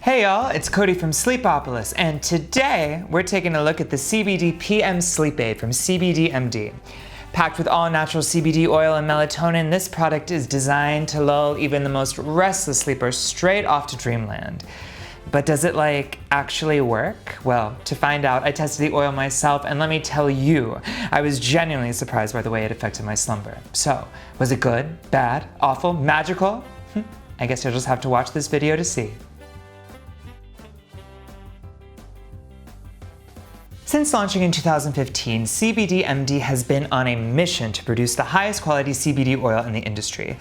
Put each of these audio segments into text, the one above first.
Hey y'all, it's Cody from Sleepopolis, and today we're taking a look at the CBD PM sleep aid from cbdMD. Packed with all natural CBD oil and melatonin, this product is designed to lull even the most restless sleeper straight off to dreamland. But does it actually work? Well, to find out, I tested the oil myself, and let me tell you, I was genuinely surprised by the way it affected my slumber. So, was it good, bad, awful, magical? I guess you'll just have to watch this video to see. Since launching in 2015, cbdMD has been on a mission to produce the highest quality CBD oil in the industry.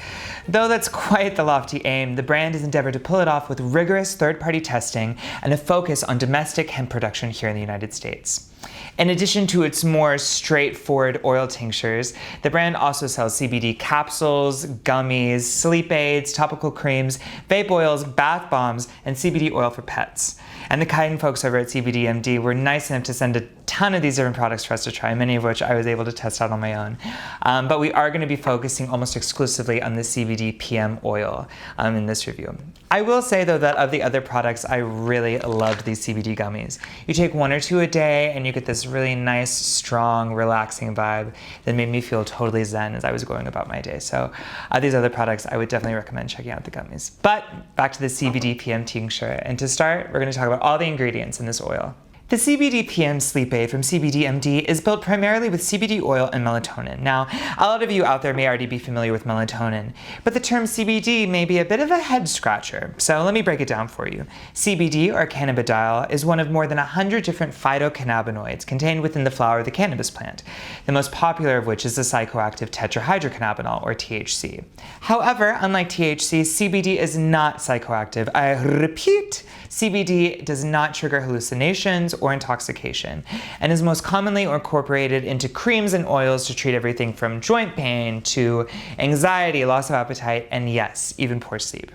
Though that's quite the lofty aim, the brand has endeavored to pull it off with rigorous third-party testing and a focus on domestic hemp production here in the United States. In addition to its more straightforward oil tinctures, the brand also sells CBD capsules, gummies, sleep aids, topical creams, vape oils, bath bombs, and CBD oil for pets. And the kind folks over at cbdMD were nice enough to send a ton of these different products for us to try, many of which I was able to test out on my own. But we are going to be focusing almost exclusively on the CBD PM oil in this review. I will say though that of the other products, I really loved these CBD gummies. You take one or two a day and you get this really nice, strong, relaxing vibe that made me feel totally zen as I was going about my day. So these other products, I would definitely recommend checking out the gummies. But back to the CBD PM tincture. And to start, we're going to talk about all the ingredients in this oil. The CBD PM sleep aid from cbdMD is built primarily with CBD oil and melatonin. Now, a lot of you out there may already be familiar with melatonin, but the term CBD may be a bit of a head scratcher. So let me break it down for you. CBD, or cannabidiol, is one of more than 100 different phytocannabinoids contained within the flower of the cannabis plant, the most popular of which is the psychoactive tetrahydrocannabinol, or THC. However, unlike THC, CBD is not psychoactive. I repeat, CBD does not trigger hallucinations or intoxication, and is most commonly incorporated into creams and oils to treat everything from joint pain to anxiety, loss of appetite, and yes, even poor sleep.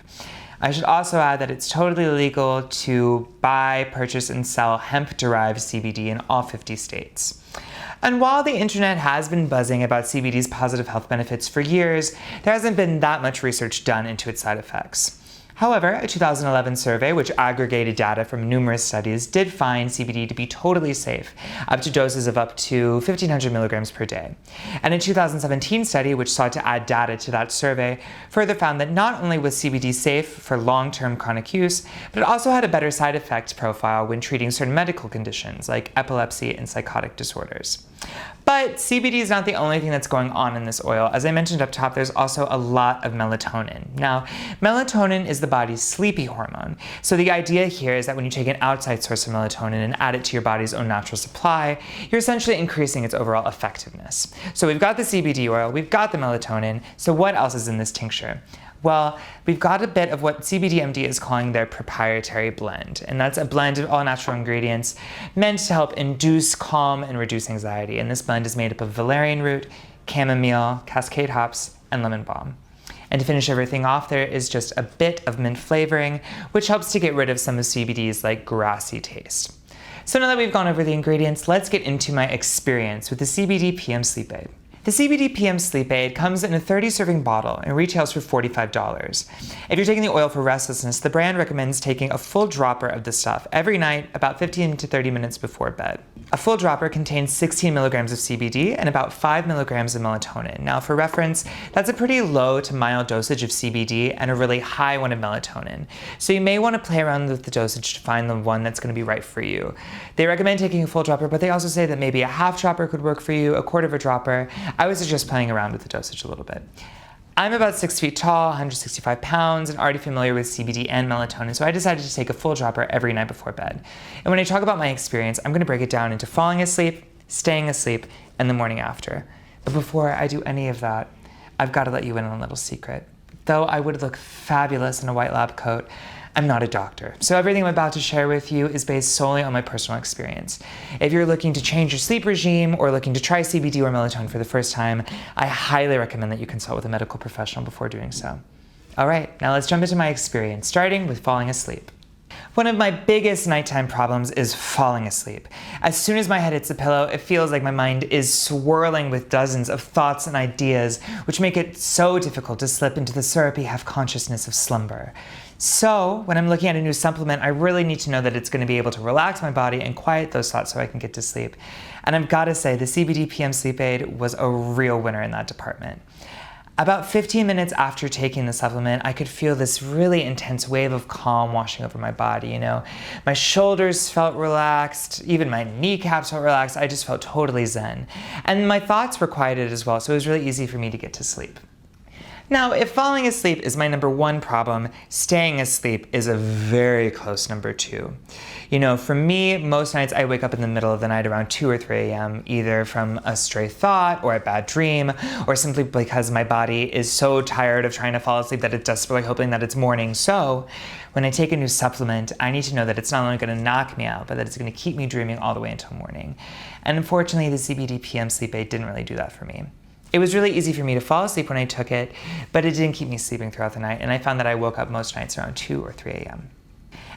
I should also add that it's totally legal to buy, purchase, and sell hemp-derived CBD in all 50 states. And while the internet has been buzzing about CBD's positive health benefits for years, there hasn't been that much research done into its side effects. However, a 2011 survey, which aggregated data from numerous studies, did find CBD to be totally safe, up to doses of up to 1,500 milligrams per day. And a 2017 study, which sought to add data to that survey, further found that not only was CBD safe for long-term chronic use, but it also had a better side effect profile when treating certain medical conditions, like epilepsy and psychotic disorders. But CBD is not the only thing that's going on in this oil. As I mentioned up top, there's also a lot of melatonin. Now, melatonin is the body's sleepy hormone. So the idea here is that when you take an outside source of melatonin and add it to your body's own natural supply, you're essentially increasing its overall effectiveness. So we've got the CBD oil, we've got the melatonin, so what else is in this tincture? Well, we've got a bit of what cbdMD is calling their proprietary blend, and that's a blend of all natural ingredients meant to help induce calm and reduce anxiety. And this blend is made up of valerian root, chamomile, cascade hops, and lemon balm. And to finish everything off, there is just a bit of mint flavoring, which helps to get rid of some of CBD's grassy taste. So now that we've gone over the ingredients, let's get into my experience with the CBD PM sleep aid. The CBD PM sleep aid comes in a 30-serving bottle and retails for $45. If you're taking the oil for restlessness, the brand recommends taking a full dropper of the stuff every night about 15 to 30 minutes before bed. A full dropper contains 16 milligrams of CBD and about 5 milligrams of melatonin. Now for reference, that's a pretty low to mild dosage of CBD and a really high one of melatonin. So you may want to play around with the dosage to find the one that's going to be right for you. They recommend taking a full dropper, but they also say that maybe a half dropper could work for you, a quarter of a dropper. I would suggest playing around with the dosage a little bit. I'm about 6 feet tall, 165 pounds, and already familiar with CBD and melatonin, so I decided to take a full dropper every night before bed. And when I talk about my experience, I'm going to break it down into falling asleep, staying asleep, and the morning after. But before I do any of that, I've got to let you in on a little secret. Though I would look fabulous in a white lab coat, I'm not a doctor, so everything I'm about to share with you is based solely on my personal experience. If you're looking to change your sleep regime or looking to try CBD or melatonin for the first time, I highly recommend that you consult with a medical professional before doing so. All right, now let's jump into my experience, starting with falling asleep. One of my biggest nighttime problems is falling asleep. As soon as my head hits the pillow, it feels like my mind is swirling with dozens of thoughts and ideas, which make it so difficult to slip into the syrupy half-consciousness of slumber. So when I'm looking at a new supplement, I really need to know that it's going to be able to relax my body and quiet those thoughts so I can get to sleep. And I've got to say, the CBD PM sleep aid was a real winner in that department. About 15 minutes after taking the supplement, I could feel this really intense wave of calm washing over my body, you know. My shoulders felt relaxed, even my kneecaps felt relaxed. I just felt totally zen. And my thoughts were quieted as well, so it was really easy for me to get to sleep. Now, if falling asleep is my number one problem, staying asleep is a very close number two. You know, for me, most nights I wake up in the middle of the night around 2 or 3 a.m., either from a stray thought or a bad dream, or simply because my body is so tired of trying to fall asleep that it's desperately hoping that it's morning. So, when I take a new supplement, I need to know that it's not only going to knock me out, but that it's going to keep me dreaming all the way until morning. And unfortunately, the CBD PM sleep aid didn't really do that for me. It was really easy for me to fall asleep when I took it, but it didn't keep me sleeping throughout the night, and I found that I woke up most nights around 2 or 3 a.m.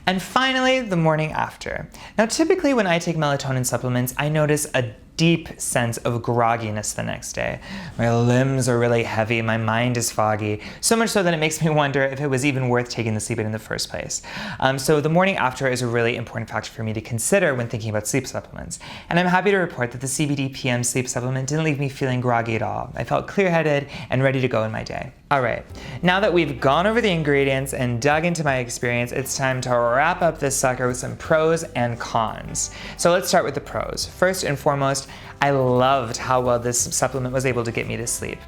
And finally, the morning after. Now, typically when I take melatonin supplements, I notice a deep sense of grogginess the next day. My limbs are really heavy, my mind is foggy, so much so that it makes me wonder if it was even worth taking the sleep aid in the first place. So the morning after is a really important factor for me to consider when thinking about sleep supplements. And I'm happy to report that the CBD PM sleep supplement didn't leave me feeling groggy at all. I felt clear-headed and ready to go in my day. All right, now that we've gone over the ingredients and dug into my experience, it's time to wrap up this sucker with some pros and cons. So let's start with the pros. First and foremost, I loved how well this supplement was able to get me to sleep.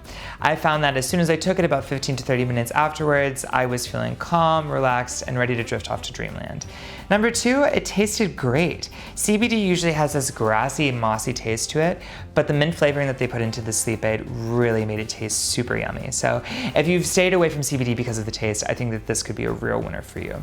I found that as soon as I took it, about 15 to 30 minutes afterwards, I was feeling calm, relaxed, and ready to drift off to dreamland. Number two, it tasted great. CBD usually has this grassy, mossy taste to it, but the mint flavoring that they put into the sleep aid really made it taste super yummy. So if you've stayed away from CBD because of the taste, I think that this could be a real winner for you.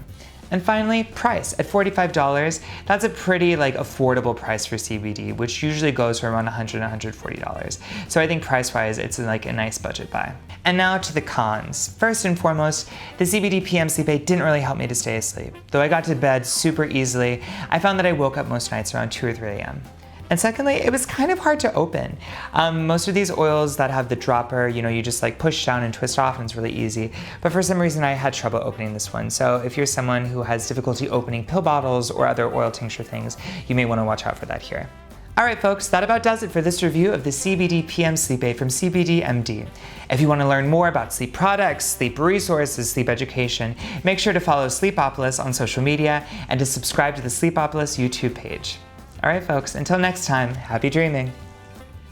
And finally, price. At $45, that's a pretty affordable price for CBD, which usually goes for around $100 to $140. So I think price-wise, it's a nice budget buy. And now to the cons. First and foremost, the CBD PM sleep aid didn't really help me to stay asleep. Though I got to bed super easily, I found that I woke up most nights around 2 or 3 a.m. And secondly, it was kind of hard to open. Most of these oils that have the dropper, you just push down and twist off and it's really easy. But for some reason, I had trouble opening this one. So if you're someone who has difficulty opening pill bottles or other oil tincture things, you may want to watch out for that here. All right, folks, that about does it for this review of the CBD PM sleep aid from cbdMD. If you want to learn more about sleep products, sleep resources, sleep education, make sure to follow Sleepopolis on social media and to subscribe to the Sleepopolis YouTube page. All right, folks, until next time, happy dreaming.